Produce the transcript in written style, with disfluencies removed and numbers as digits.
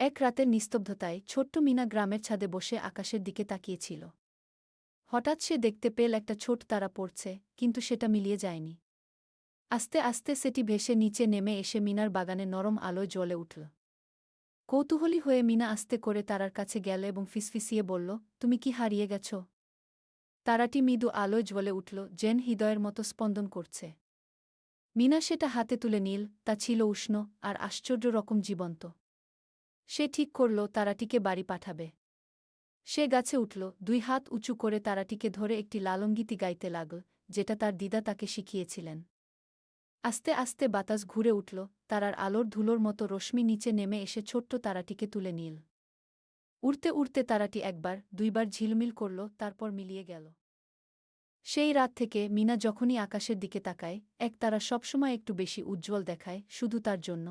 এক রাতের নিস্তব্ধতায় ছোট্ট মিনা গ্রামের ছাদে বসে আকাশের দিকে তাকিয়েছিল। হঠাৎ সে দেখতে পেল একটা ছোট তারা পড়ছে, কিন্তু সেটা মিলিয়ে যায়নি। আস্তে আস্তে সেটি ভেসে নিচে নেমে এসে মিনার বাগানে নরম আলোয় জ্বলে উঠল। কৌতূহলী হয়ে মিনা আস্তে করে তারার কাছে গেল এবং ফিসফিসিয়ে বলল, তুমি কি হারিয়ে গেছ? তারাটি মৃদু আলোয় জ্বলে উঠল, যেন হৃদয়ের মতো স্পন্দন করছে। মিনা সেটা হাতে তুলে নিল, তা ছিল উষ্ণ আর আশ্চর্য রকম জীবন্ত। সে ঠিক করল তারাটিকে বাড়ি পাঠাবে। সে গাছে উঠল, 2 হাত উঁচু করে তারাটিকে ধরে একটি লালঙ্গিতি গাইতে লাগল, যেটা তার দিদা তাকে শিখিয়েছিলেন। আস্তে আস্তে বাতাস ঘুরে উঠল, তারার আলোর ধুলোর মতো রশ্মি নিচে নেমে এসে ছোট্ট তারাটিকে তুলে নিল। উড়তে উড়তে তারাটি একবার 2বার ঝিলমিল করল, তারপর মিলিয়ে গেল। সেই রাত থেকে মিনা যখনই আকাশের দিকে তাকায়, এক তারা সবসময় একটু বেশি উজ্জ্বল দেখায়, শুধু তার জন্য।